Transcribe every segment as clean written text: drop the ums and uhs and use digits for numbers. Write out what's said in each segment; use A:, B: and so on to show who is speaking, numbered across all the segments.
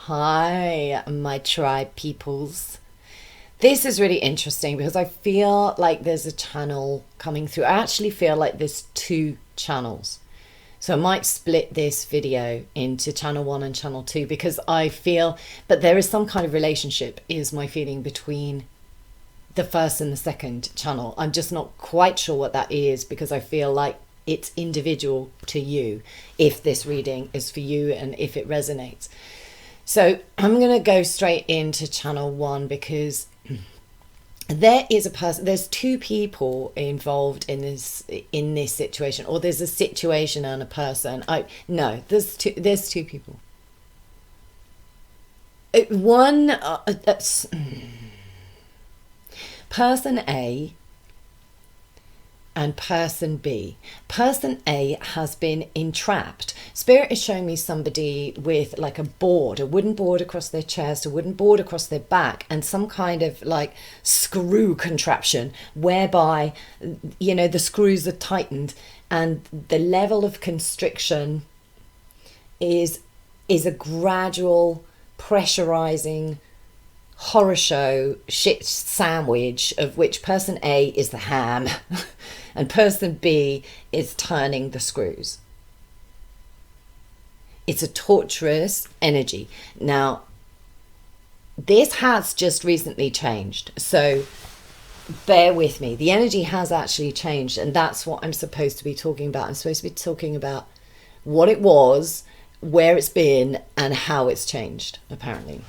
A: Hi, my tribe peoples. This is really interesting because I feel like there's a channel coming through. I actually feel like there's two channels. So I might split this video into channel one and channel two because I feel, but there is some kind of relationship, is my feeling, between the first and the second channel. I'm just not quite sure what that is because I feel like it's individual to you if this reading is for you and if it resonates. So I'm going to go straight into channel one because there is a person, there's two people involved in this situation, or there's a situation and a person. No, there's two people. Person A and person B. Person A has been entrapped. Spirit is showing me somebody with like a board, a wooden board across their chest, a wooden board across their back, and some kind of like screw contraption whereby, you know, the screws are tightened and the level of constriction is a gradual pressurizing horror show shit sandwich of which person A is the ham and person B is turning the screws. It's a torturous energy. Now, this has just recently changed, so bear with me. The energy has actually changed, and that's what I'm supposed to be talking about. I'm supposed to be talking about what it was, where it's been, and how it's changed, apparently.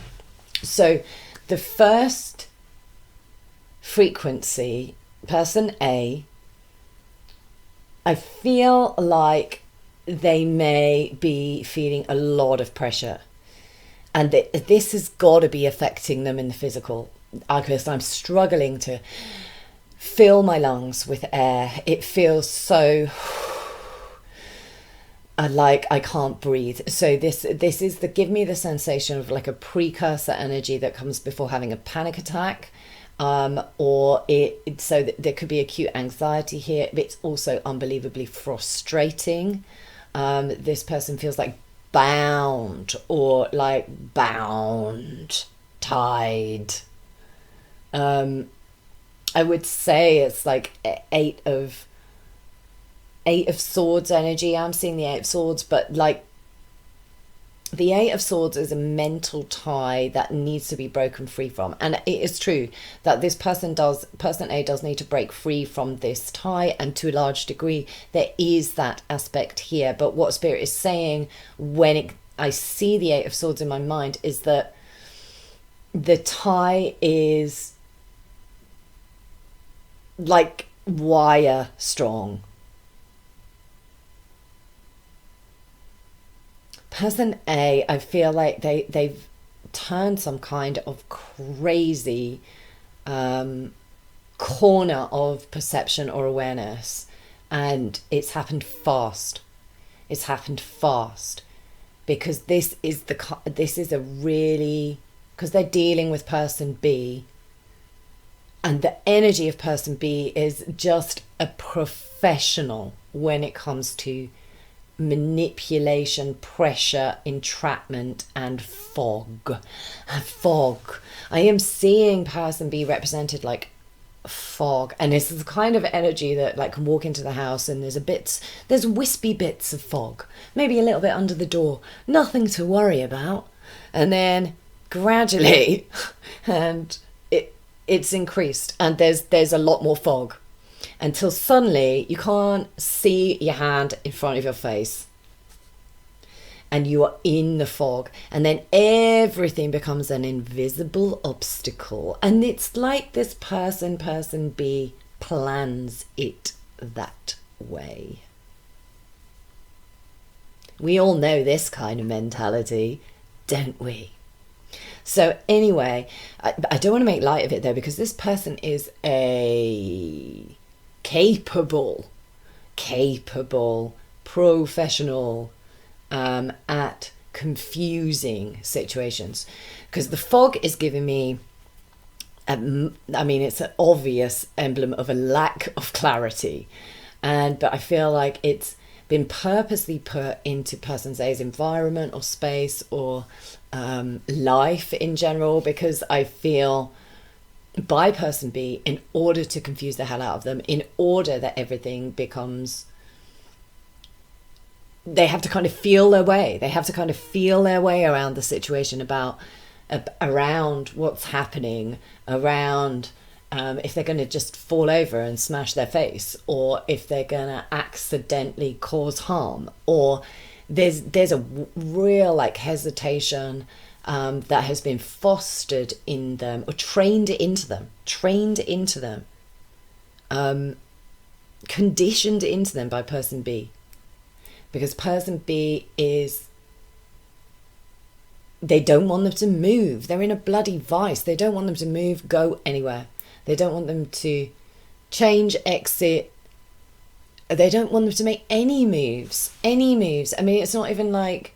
A: So the first frequency, person A, I feel like they may be feeling a lot of pressure, and this has got to be affecting them in the physical. Because I'm struggling to fill my lungs with air. It feels so like I can't breathe. So this is give me the sensation of like a precursor energy that comes before having a panic attack, or there could be acute anxiety here. But it's also unbelievably frustrating. This person feels like bound, tied. I would say it's like eight of swords energy. I'm seeing the Eight of Swords, but like the Eight of Swords is a mental tie that needs to be broken free from. And it is true that this person A does need to break free from this tie, and to a large degree there is that aspect here. But what Spirit is saying when I see the Eight of Swords in my mind is that the tie is like wire strong. Person A, I feel like they've turned some kind of crazy corner of perception or awareness, and it's happened fast. It's happened fast because this is a really, because they're dealing with person B, and the energy of person B is just a professional when it comes to manipulation, pressure, entrapment, and fog. I am seeing person B represented like fog, and this is the kind of energy that like can walk into the house and there's wispy bits of fog, maybe a little bit under the door, nothing to worry about, and then gradually and it's increased and there's a lot more fog, until suddenly you can't see your hand in front of your face and you are in the fog, and then everything becomes an invisible obstacle, and it's like this person B plans it that way. We all know this kind of mentality, don't we? So anyway, I don't want to make light of it though, because this person is a capable, professional at confusing situations. Because the fog is giving me, it's an obvious emblem of a lack of clarity, but I feel like it's been purposely put into person A's environment or space or life in general, because I feel by person B in order to confuse the hell out of them, in order that everything becomes, they have to kind of feel their way. They have to kind of feel their way around the situation, around what's happening, around if they're going to just fall over and smash their face, or if they're going to accidentally cause harm, or there's a real like hesitation that has been fostered in them or trained into them, conditioned into them by person B. Because person B they don't want them to move. They're in a bloody vice. They don't want them to move, go anywhere. They don't want them to change, exit. They don't want them to make any moves. I mean, it's not even like,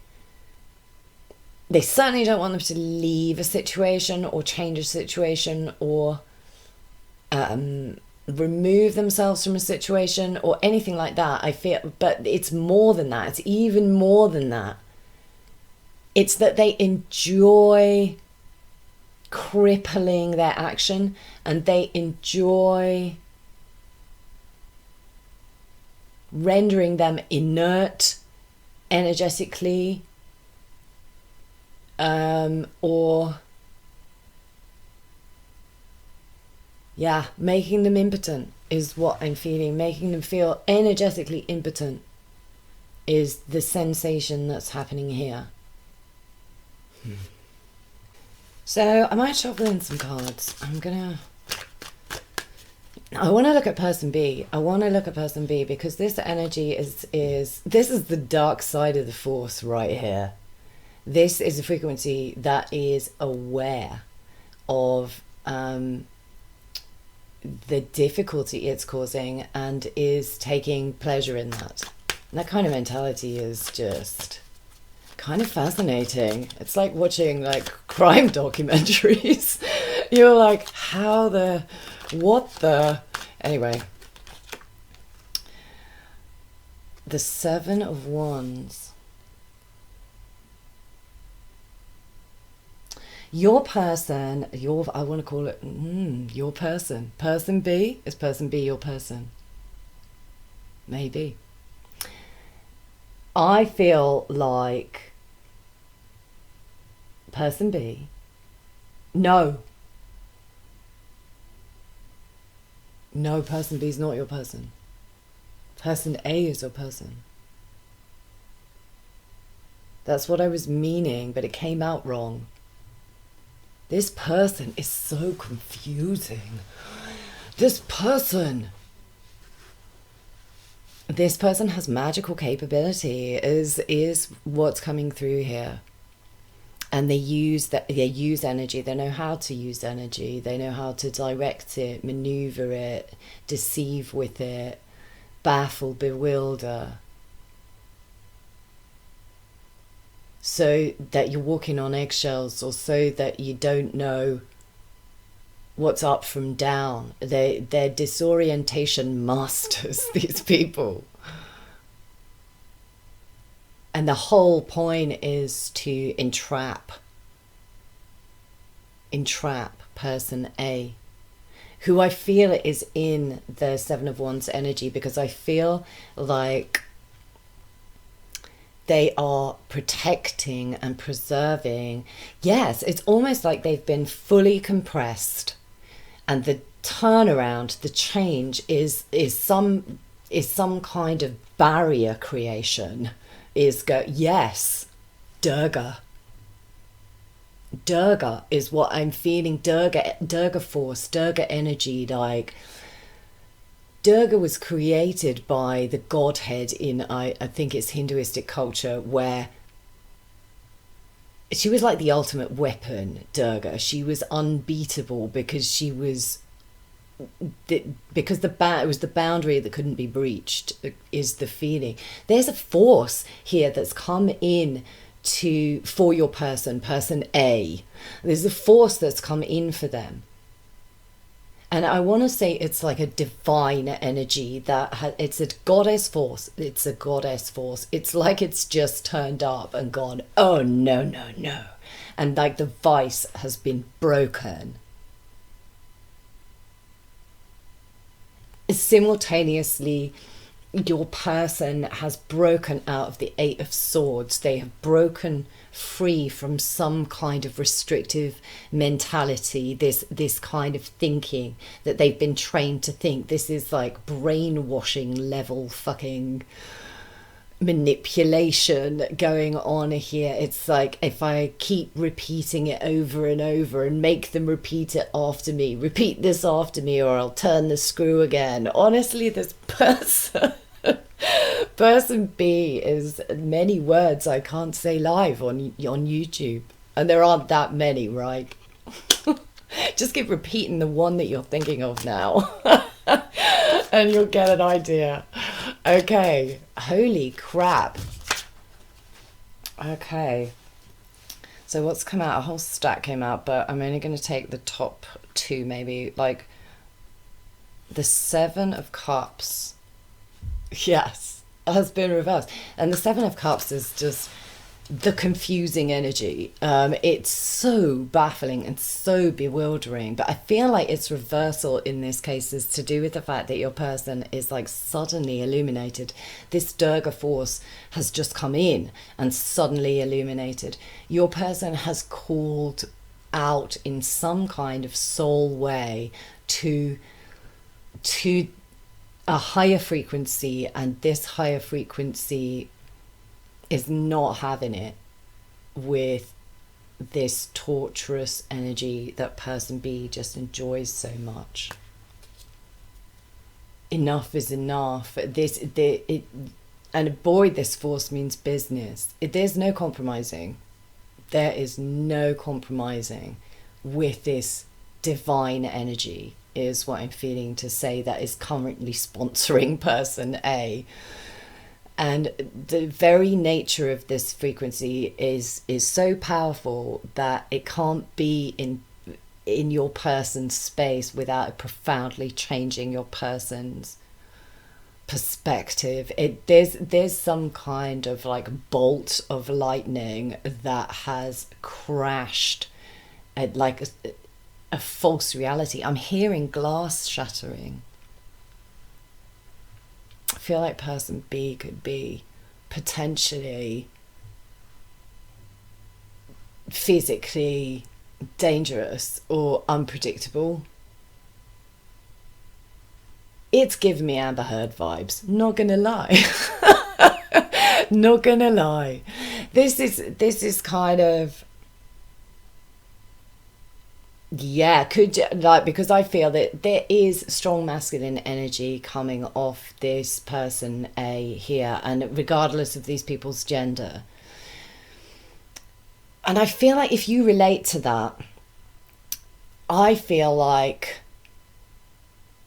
A: they certainly don't want them to leave a situation or change a situation or remove themselves from a situation or anything like that, I feel. But it's more than that. It's even more than that. It's that they enjoy crippling their action, and they enjoy rendering them inert energetically, or making them impotent is what I'm feeling. Making them feel energetically impotent is the sensation that's happening here. So I might shuffle in some cards. I want to look at person B. Because this energy is this is the dark side of the force right here. This is a frequency that is aware of the difficulty it's causing and is taking pleasure in that. And that kind of mentality is just kind of fascinating. It's like watching like crime documentaries. You're like, anyway. The Seven of Wands. Your person, I want to call it your person. Person B, is person B your person? Maybe. I feel like person B, no, person B is not your person. Person A is your person. That's what I was meaning, but it came out wrong. This person is so confusing. This person has magical capability, is what's coming through here. And they use energy. They know how to use energy. They know how to direct it, maneuver it, deceive with it, baffle, bewilder. So that you're walking on eggshells, or so that you don't know what's up from down. They're disorientation masters, these people. And the whole point is to entrap person A, who I feel is in the Seven of Wands energy, because I feel like they are protecting and preserving. Yes, it's almost like they've been fully compressed, and the turnaround, the change is some kind of barrier creation. Yes, Durga is what I'm feeling. Durga force, Durga energy. Like, Durga was created by the godhead in, I think it's Hinduistic culture, where she was like the ultimate weapon, Durga. She was unbeatable because she was, because it was the boundary that couldn't be breached, is the feeling. There's a force here that's come in for your person A. There's a force that's come in for them. And I want to say it's like a divine energy that it's a goddess force. It's a goddess force. It's like it's just turned up and gone, oh, no, no, no. And like the vice has been broken. Simultaneously, your person has broken out of the Eight of Swords. They have broken free from some kind of restrictive mentality, this kind of thinking that they've been trained to think. This is like brainwashing level fucking manipulation going on here. It's like, if I keep repeating it over and over and make them repeat it after me, repeat this after me, or I'll turn the screw again. Honestly, this person B is many words I can't say live on YouTube, and there aren't that many, right? Just keep repeating the one that you're thinking of now and you'll get an idea. Okay, holy crap. Okay, so what's come out? A whole stack came out, but I'm only going to take the top two, maybe. Like the Seven of Cups, yes, has been reversed. And the Seven of Cups is just the confusing energy. It's so baffling and so bewildering, but I feel like its reversal in this case is to do with the fact that your person is like suddenly illuminated. This Durga force has just come in and suddenly illuminated. Your person has called out in some kind of soul way to a higher frequency, and this higher frequency is not having it with this torturous energy that person B just enjoys so much. Enough is enough. And boy, this force means business. There's no compromising. There is no compromising with this divine energy, is what I'm feeling to say, that is currently sponsoring person A. And the very nature of this frequency is so powerful that it can't be in your person's space without profoundly changing your person's perspective. There's some kind of like bolt of lightning that has crashed at like a false reality. I'm hearing glass shattering. I feel like person B could be potentially physically dangerous or unpredictable. It's giving me Amber Heard vibes, not gonna lie. Not gonna lie. This is kind of, yeah, could, like, because I feel that there is strong masculine energy coming off this person A here, and regardless of these people's gender. And I feel like if you relate to that, I feel like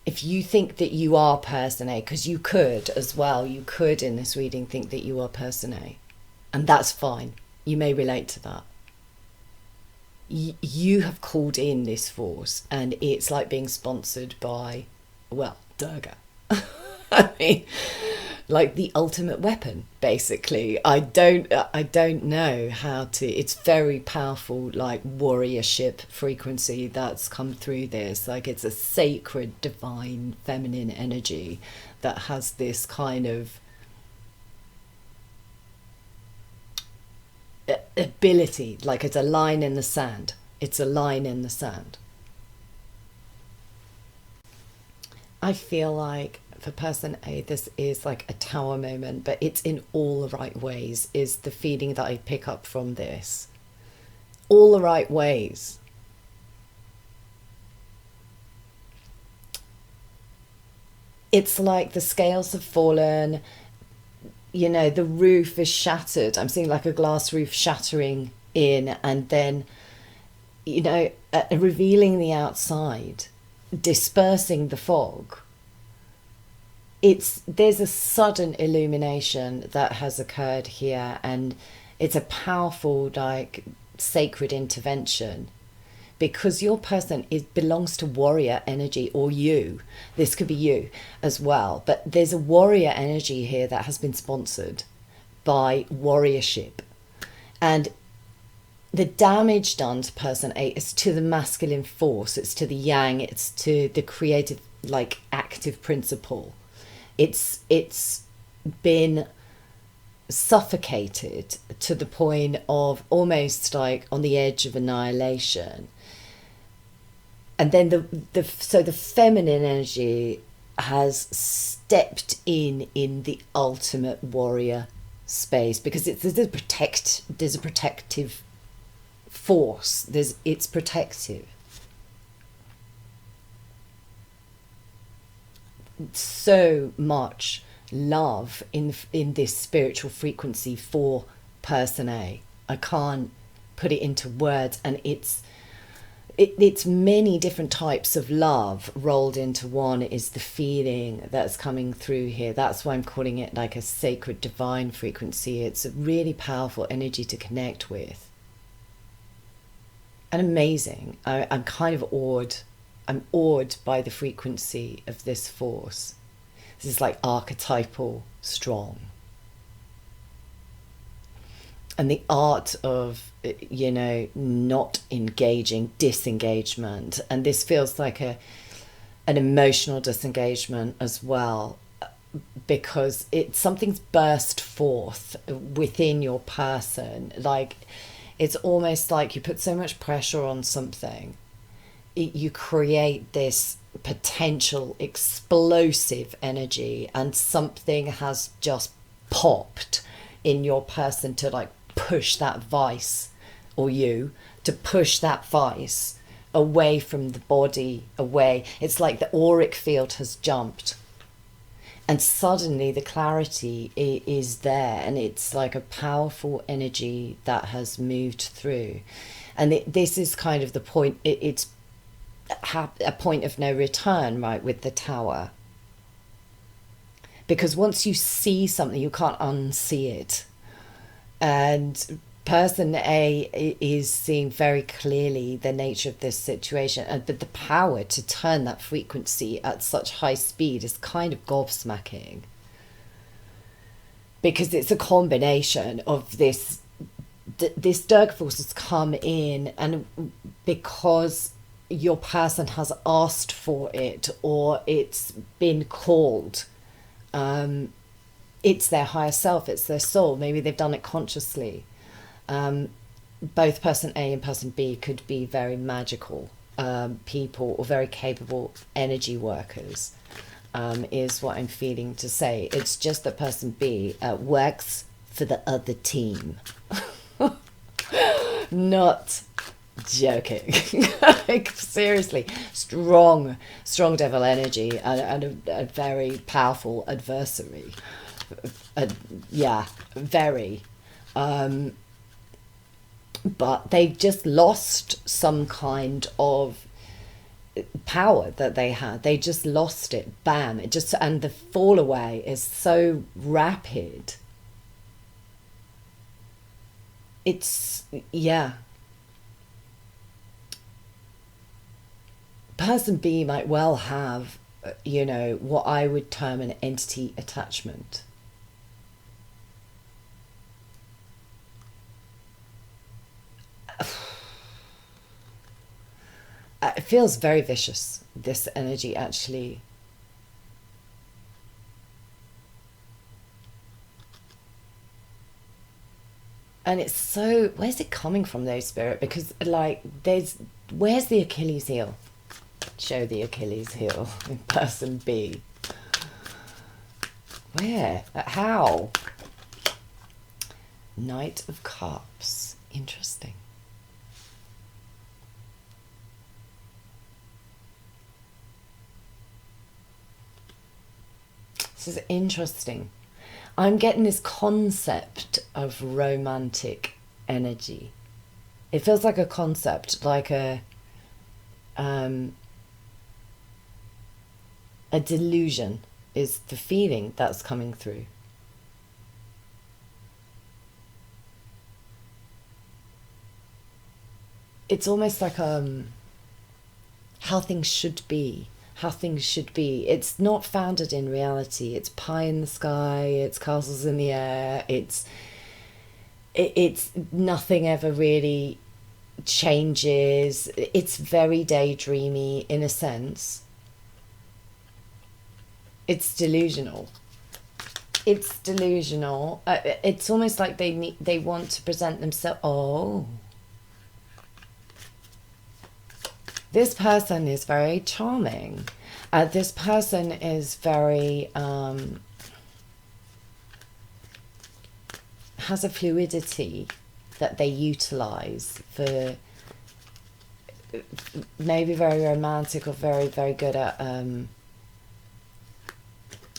A: if you think that you are person A, because you could as well, you could in this reading think that you are person A, and that's fine. You may relate to that. You have called in this force, and it's like being sponsored by, well, Durga. I mean, like the ultimate weapon, basically. I don't know how to. It's very powerful, like warriorship frequency that's come through this. Like it's a sacred, divine, feminine energy that has this kind of ability, like it's a line in the sand. It's a line in the sand. I feel like for person A, this is like a tower moment, but it's in all the right ways, is the feeling that I pick up from this. All the right ways. It's like the scales have fallen. You know, the roof is shattered. I'm seeing like a glass roof shattering in, and then, you know, revealing the outside, dispersing the fog. There's a sudden illumination that has occurred here, and it's a powerful, like, sacred intervention because your person belongs to warrior energy, or you. This could be you as well. But there's a warrior energy here that has been sponsored by warriorship. And the damage done to person A is to the masculine force. It's to the yang. It's to the creative, like, active principle. It's been suffocated to the point of almost like on the edge of annihilation. And then the feminine energy has stepped in the ultimate warrior space, because there's a protective force. It's protective. So much love in this spiritual frequency for person A. I can't put it into words, and it's many different types of love rolled into one is the feeling that's coming through here. That's why I'm calling it like a sacred divine frequency. It's a really powerful energy to connect with. And amazing. I'm kind of awed. I'm awed by the frequency of this force. This is like archetypal strong. And the art of, not engaging, disengagement. And this feels like an emotional disengagement as well, because something's burst forth within your person. Like, it's almost like you put so much pressure on something, you create this potential explosive energy, and something has just popped in your person to like push that vice, or you to push that vice away from the body, away. It's like the auric field has jumped, and suddenly the clarity is there, and it's like a powerful energy that has moved through. And this is kind of the point. It's a point of no return, right, with the Tower. Because once you see something, you can't unsee it. And person A is seeing very clearly the nature of this situation, but the power to turn that frequency at such high speed is kind of gobsmacking, because it's a combination of this dark force has come in, and because your person has asked for it, or it's been called, it's their higher self, it's their soul. Maybe they've done it consciously. Both person A and person B could be very magical people, or very capable energy workers, is what I'm feeling to say. It's just that person B works for the other team. Not joking. Like, seriously, strong devil energy, and a very powerful adversary. Very. But they've just lost some kind of power that they had. They just lost it. Bam! And the fall away is so rapid. It's, yeah. Person B might well have, what I would term an entity attachment. It feels very vicious, this energy, actually. And it's so, where's it coming from though, Spirit? Because like, where's the Achilles heel? Show the Achilles heel in person B. Where? How? Knight of Cups. Interesting. This is interesting. I'm getting this concept of romantic energy. It feels like a concept, like a delusion is the feeling that's coming through. it's almost like how things should be. How things should be. It's not founded in reality. It's pie in the sky. It's castles in the air. It's nothing ever really changes. It's very daydreamy in a sense. It's delusional. It's delusional. It's almost like they want to present themselves. Oh, this person is very charming. This person is very has a fluidity that they utilize for maybe very romantic or very, very good at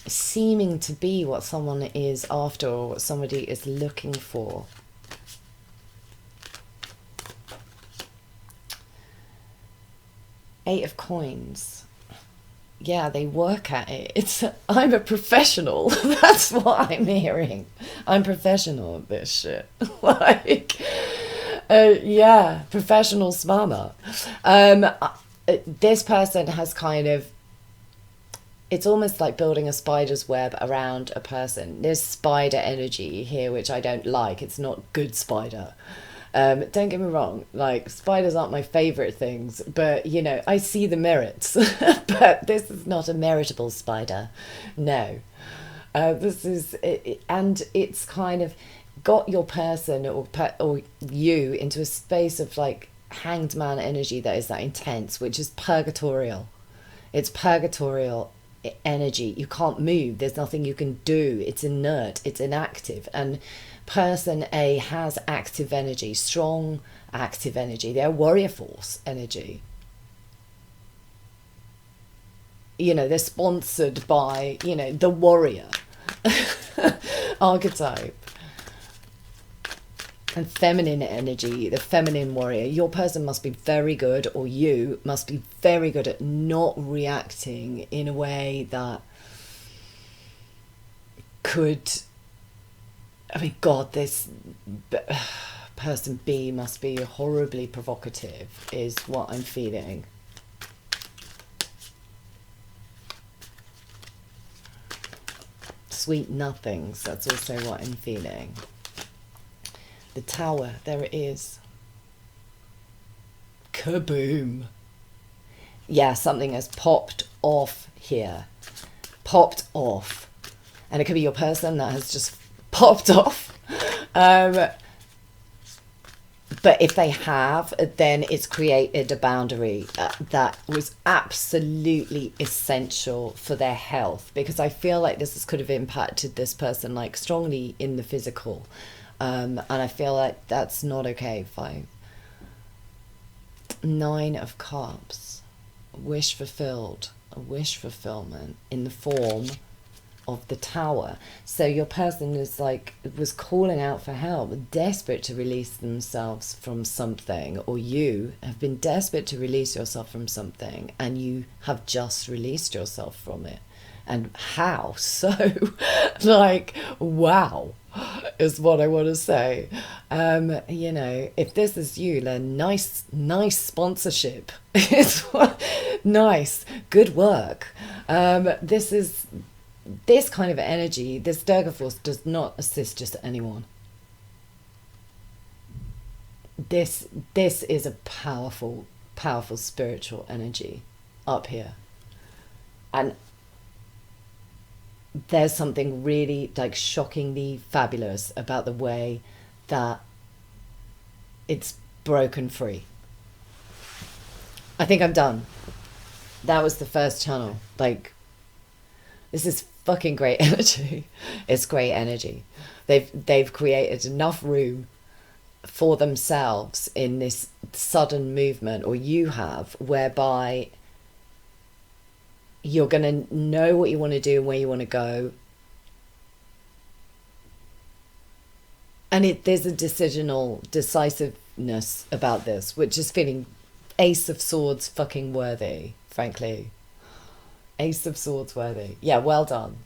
A: seeming to be what someone is after or what somebody is looking for. Eight of Coins. Yeah, they work at it. I'm a professional. That's what I'm hearing. I'm professional at this shit. Like, yeah, professional smama. This person has kind of, it's almost like building a spider's web around a person. There's spider energy here, which I don't like. It's not good spider. Don't get me wrong, like, spiders aren't my favourite things, but, you know, I see the merits. But this is not a meritable spider. No. This is, and it's kind of got your person or you into a space of, like, hanged man energy that is that intense, which is purgatorial. It's purgatorial energy. You can't move. There's nothing you can do. It's inert. It's inactive. And person A has active energy, strong active energy. They're warrior force energy. You know, they're sponsored by, you know, the warrior archetype. And feminine energy, the feminine warrior. Your person must be very good, or you must be very good at not reacting in a way that could, I mean, God, this person B must be horribly provocative, is what I'm feeling. Sweet nothings, that's also what I'm feeling. The Tower, there it is. Kaboom. Yeah, something has popped off here. Popped off. And it could be your person that has just popped off. But if they have, then it's created a boundary that was absolutely essential for their health, because I feel like this could have impacted this person like strongly in the physical. And I feel like that's not okay. 5. 9 of Cups. Wish fulfilled. A wish fulfillment in the form of the Tower. So your person is like, was calling out for help, desperate to release themselves from something, or you have been desperate to release yourself from something, and you have just released yourself from it. And how so? Like, wow, is what I want to say. You know, if this is you, then nice sponsorship. It's nice, good work. This kind of energy, this Durga force does not assist just anyone. This is a powerful spiritual energy up here. And there's something really like shockingly fabulous about the way that it's broken free. I think I'm done. That was the first channel. Like, this is fucking great energy. It's great energy. They've created enough room for themselves in this sudden movement, or you have, whereby you're going to know what you want to do and where you want to go. And there's a decisiveness about this, which is feeling Ace of Swords fucking worthy, frankly. Ace of Swords worthy. Yeah, well done.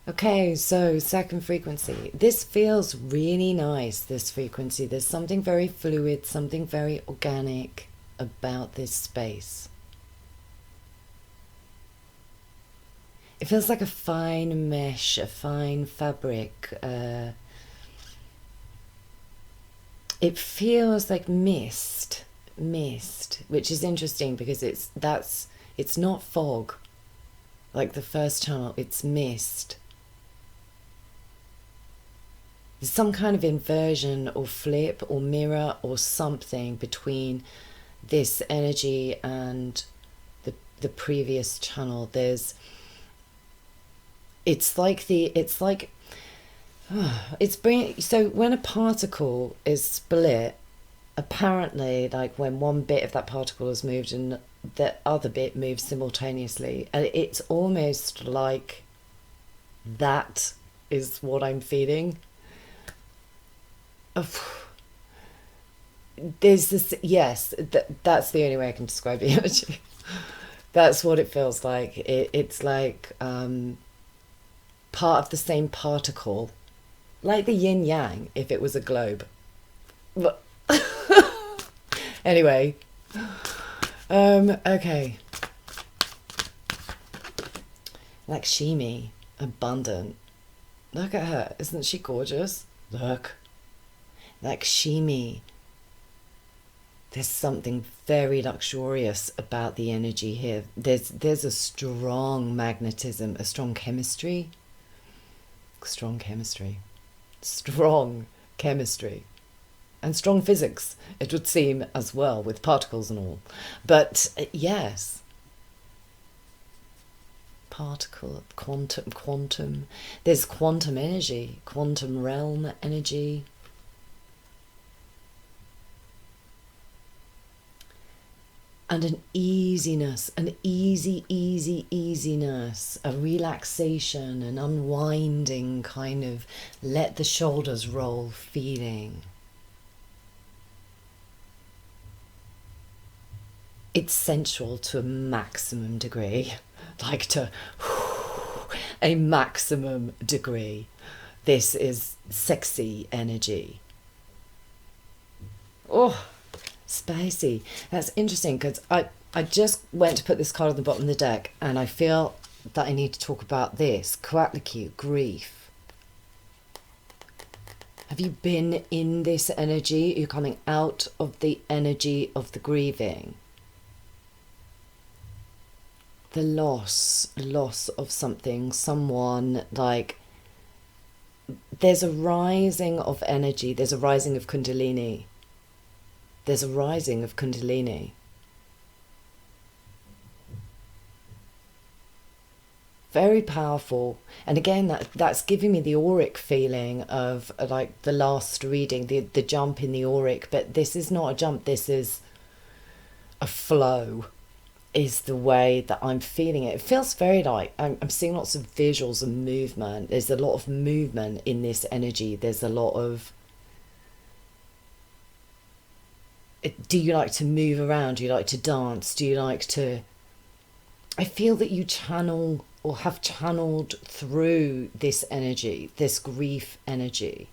A: Okay, so second frequency. This feels really nice, this frequency. There's something very fluid, something very organic about this space. It feels like a fine mesh, a fine fabric. It feels like mist, which is interesting because it's not fog. Like the first channel, it's mist. There's some kind of inversion or flip or mirror or something between this energy and the previous channel. It's bringing, so when a particle is split, apparently, like when one bit of that particle is moved and the other bit moves simultaneously, and it's almost like that is what I'm feeling. There's this, yes, that's the only way I can describe the energy. That's what it feels like. It's like part of the same particle, like the yin yang if it was a globe. But anyway, okay. Lakshmi, abundant. Look at her. Isn't she gorgeous? Look. Lakshmi. There's something very luxurious about the energy here. There's a strong magnetism, a strong chemistry. Strong chemistry. And strong physics, it would seem, as well, with particles and all. But yes. Particle, quantum. There's quantum energy, quantum realm energy. And an easiness, an easiness, a relaxation, an unwinding kind of let the shoulders roll feeling. It's sensual to a maximum degree, like to a maximum degree. This is sexy energy. Oh, spicy. That's interesting because I just went to put this card on the bottom of the deck and I feel that I need to talk about this. Coatlicue, grief. Have you been in this energy? You're coming out of the energy of the grieving. The loss of something, someone, like there's a rising of energy, there's a rising of Kundalini. There's a rising of Kundalini. Very powerful. And again, that's giving me the auric feeling of like the last reading, the jump in the auric. But this is not a jump, this is a flow, is the way that I'm feeling it. It feels very like, I'm seeing lots of visuals and movement. There's a lot of movement in this energy. There's a lot of, do you like to move around? Do you like to dance? Do you like to... I feel that you channel or have channeled through this energy, this grief energy.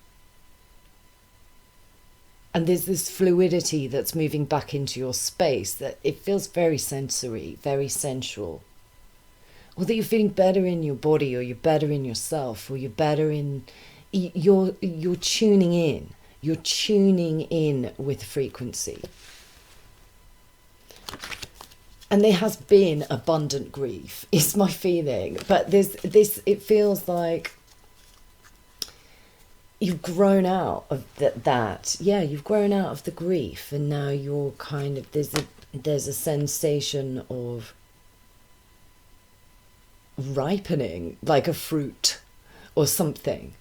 A: And there's this fluidity that's moving back into your space that it feels very sensory, very sensual. Or that you're feeling better in your body, or you're better in yourself, or you're better in... You're tuning in. You're tuning in with frequency. And there has been abundant grief, is my feeling. But there's this, it feels like you've grown out of that. Yeah, you've grown out of the grief. And now you're kind of, there's a sensation of ripening, like a fruit or something.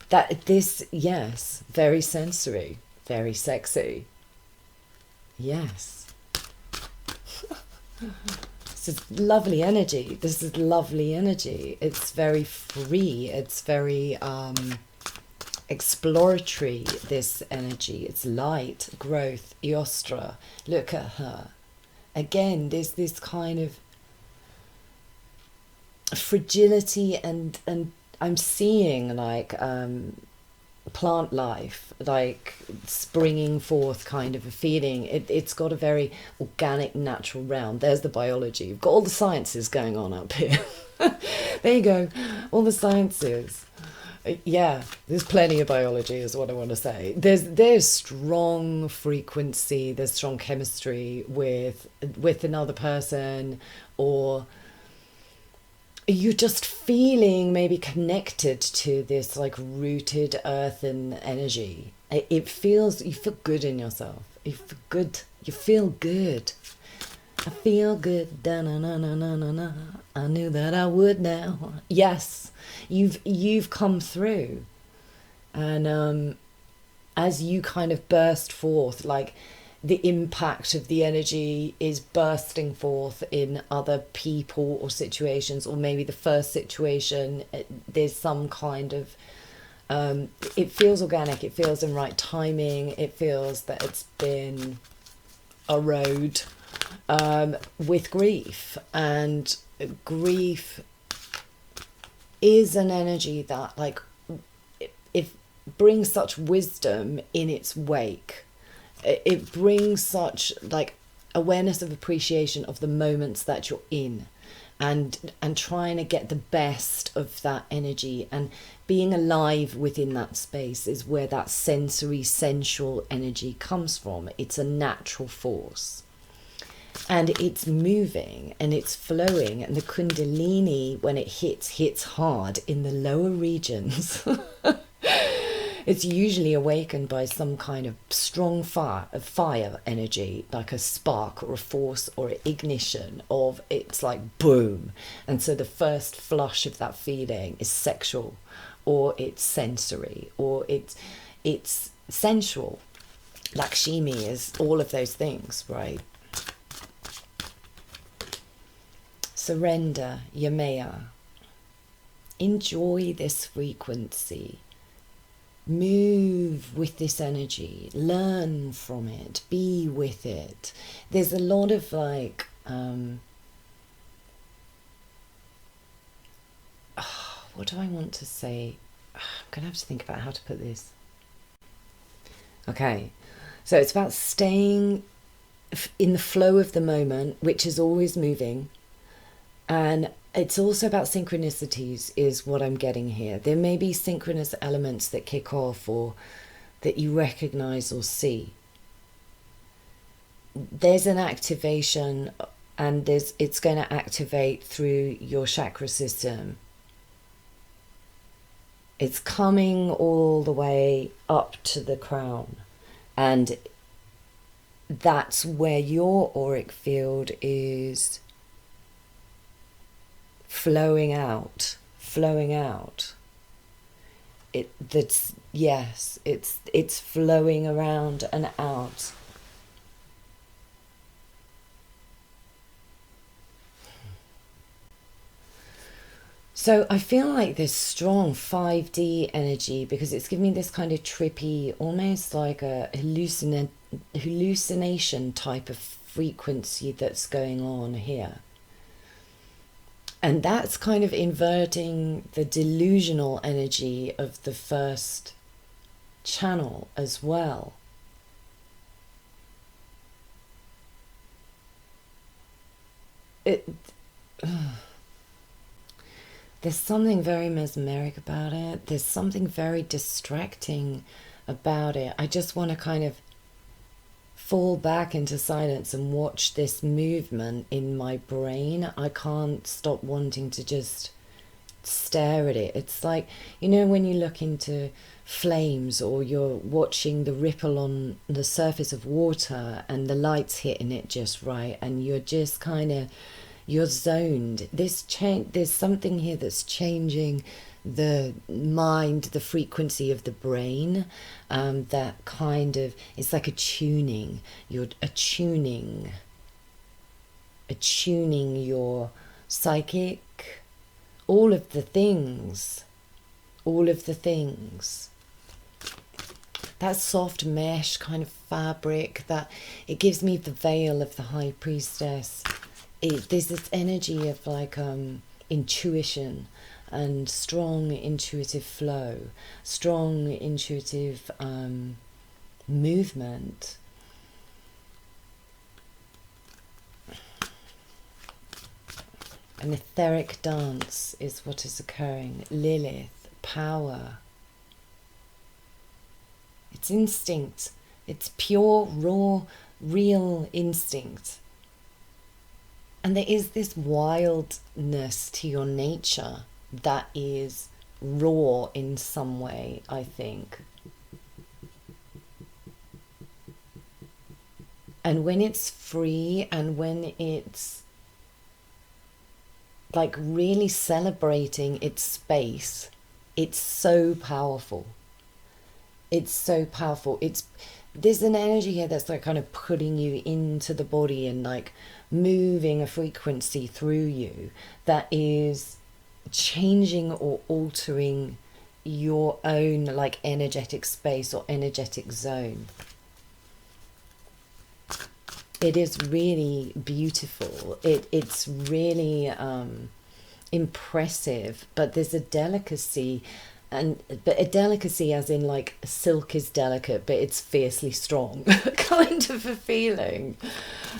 A: That this, yes, very sensory, very sexy. Yes. This is lovely energy. This is lovely energy. It's very free. It's very exploratory, this energy. It's light, growth, Eostra. Look at her. Again, there's this kind of... fragility, and I'm seeing like plant life like springing forth kind of a feeling. It's got a very organic, natural realm. There's the biology. You've got all the sciences going on up here. There you go, all the sciences. Yeah, there's plenty of biology is what I want to say. There's strong frequency, there's strong chemistry with another person, or you're just feeling maybe connected to this like rooted earthen energy. It feels, you feel good in yourself. You feel good. You feel good. I feel good. Da na na na na na na. I knew that I would now. Yes, you've come through, and as you kind of burst forth, like the impact of the energy is bursting forth in other people or situations, or maybe the first situation, there's some kind of, it feels organic, it feels in right timing, it feels that it's been a road with grief. And grief is an energy that like it brings such wisdom in its wake. It brings such like awareness of appreciation of the moments that you're in, and trying to get the best of that energy, and being alive within that space is where that sensory, sensual energy comes from. It's a natural force, and it's moving and it's flowing, and the Kundalini, when it hits hard in the lower regions. It's usually awakened by some kind of strong fire energy, like a spark or a force or an ignition of, it's like boom. And so the first flush of that feeling is sexual, or it's sensory, or it's sensual. Lakshmi is all of those things, right? Surrender, Yamaya. Enjoy this frequency. Move with this energy, learn from it, be with it. There's a lot of like what do I want to say? I'm gonna have to think about how to put this. Okay, so it's about staying in the flow of the moment, which is always moving, and it's also about synchronicities is what I'm getting here. There may be synchronous elements that kick off, or that you recognize or see. There's an activation, and it's going to activate through your chakra system. It's coming all the way up to the crown, and that's where your auric field is flowing out. It's flowing around and out. So I feel like this strong 5D energy, because it's giving me this kind of trippy, almost like a hallucination type of frequency that's going on here. And that's kind of inverting the delusional energy of the first channel as well. There's something very mesmeric about it. There's something very distracting about it. I just want to kind of fall back into silence and watch this movement in my brain. I can't stop wanting to just stare at it. It's like, you know, when you look into flames, or you're watching the ripple on the surface of water and the light's hitting it just right, and you're just kind of, you're zoned. There's something here that's changing the mind, the frequency of the brain, that kind of, it's like a tuning. You're attuning your psychic, all of the things. That soft mesh kind of fabric, that it gives me the veil of the high priestess. There's this energy of like intuition and strong intuitive flow, strong intuitive movement. An etheric dance is what is occurring. Lilith, power. It's instinct. It's pure, raw, real instinct. And there is this wildness to your nature that is raw in some way, I think. And when it's free and when it's like really celebrating its space, it's so powerful. It's so powerful. There's an energy here that's like kind of putting you into the body and like moving a frequency through you that is changing or altering your own like energetic space or energetic zone. It is really beautiful. It's really impressive, but there's a delicacy, but a delicacy as in like silk is delicate, but it's fiercely strong, kind of a feeling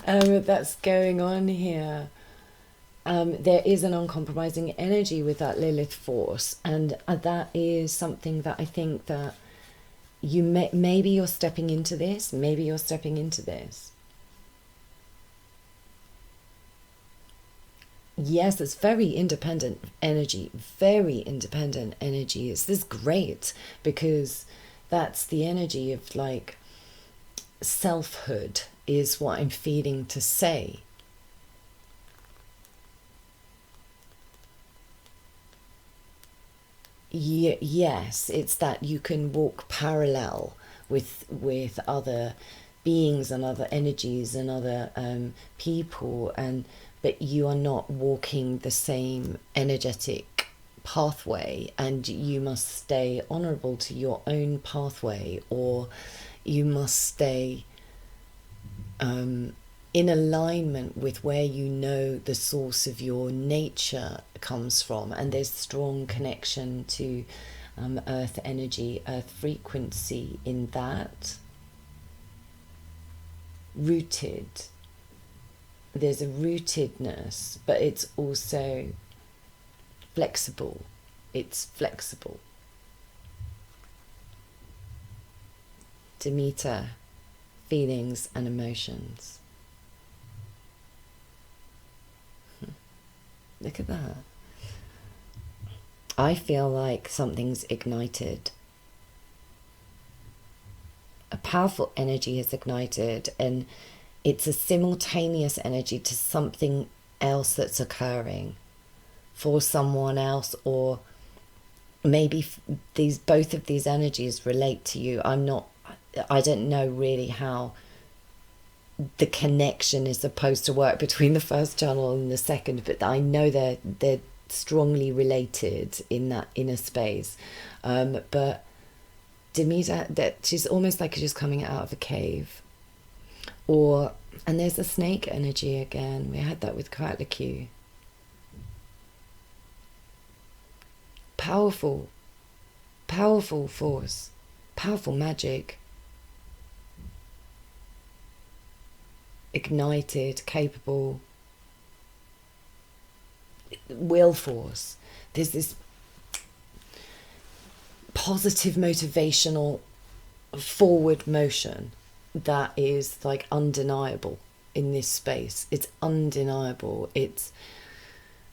A: that's going on here. There is an uncompromising energy with that Lilith force, and that is something that I think that maybe you're stepping into this. Maybe you're stepping into this. Yes, it's very independent energy, very independent energy. This is great because that's the energy of like selfhood is what I'm feeling to say. Yes, it's that you can walk parallel with other beings and other energies and other people, but you are not walking the same energetic pathway, and you must stay honorable to your own pathway, or you must stay in alignment with where you know the source of your nature comes from. And there's strong connection to earth energy, earth frequency in that. Rooted. There's a rootedness, but it's also flexible. It's flexible. Demeter, feelings and emotions. Look at that. I feel like something's ignited. A powerful energy is ignited, and it's a simultaneous energy to something else that's occurring for someone else, or maybe both of these energies relate to you. I don't know really how the connection is supposed to work between the first channel and the second, but I know they're strongly related in that inner space. But Demeter, that she's almost like she's coming out of a cave. And there's the snake energy again. We had that with Q. Powerful force, powerful magic. Ignited, capable, will force. There's this positive motivational forward motion that is like undeniable in this space. It's undeniable. It's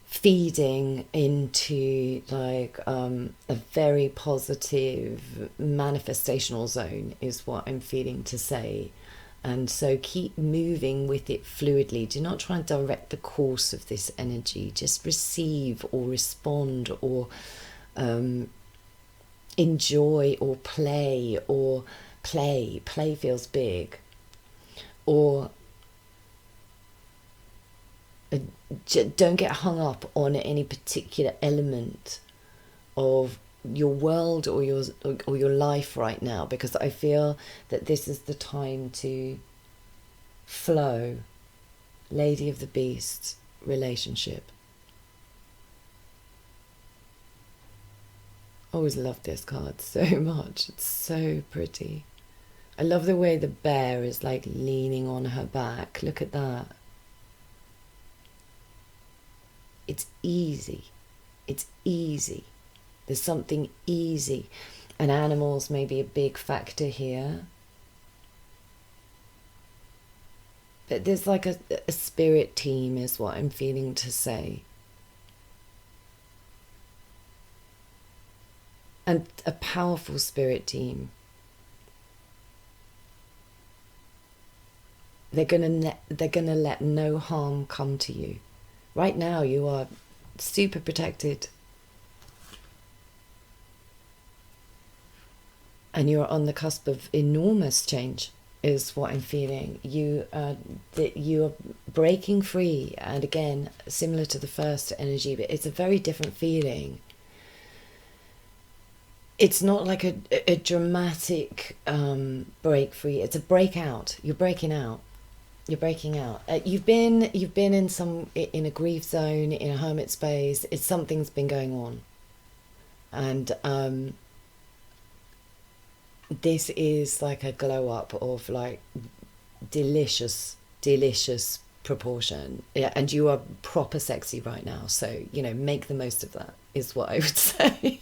A: feeding into like a very positive manifestational zone is what I'm feeling to say. And so keep moving with it fluidly. Do not try and direct the course of this energy. Just receive or respond or enjoy or play or play. Play feels big. Or don't get hung up on any particular element of your world or your life right now, because I feel that this is the time to flow. Lady of the Beast relationship. Always love this card so much. It's so pretty. I love the way the bear is like leaning on her back. Look at that. It's easy. It's easy. There's something easy. And animals may be a big factor here. But there's like a spirit team is what I'm feeling to say. And a powerful spirit team. They're gonna let no harm come to you. Right now you are super protected. And you're on the cusp of enormous change, is what I'm feeling. You are breaking free, and again, similar to the first energy, but it's a very different feeling. It's not like a dramatic break free. It's a breakout. You're breaking out. You're breaking out. You've been in a grief zone, in a hermit space. Something's been going on, and this is like a glow up of like delicious proportion. Yeah, and you are proper sexy right now. So make the most of that. Is what I would say.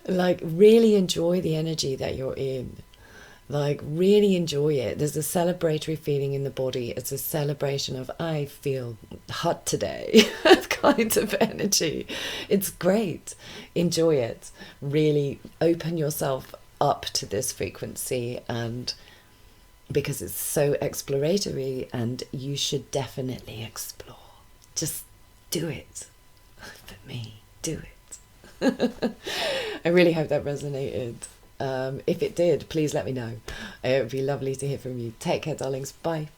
A: Like, really enjoy the energy that you're in. Like, really enjoy it. There's a celebratory feeling in the body. It's a celebration of, I feel hot today, kind of energy. It's great. Enjoy it. Really open yourself up to this frequency, and because it's so exploratory, and you should definitely explore. Just do it. For me, do it. I really hope that resonated. If it did, please let me know. It would be lovely to hear from you. Take care, darlings. Bye.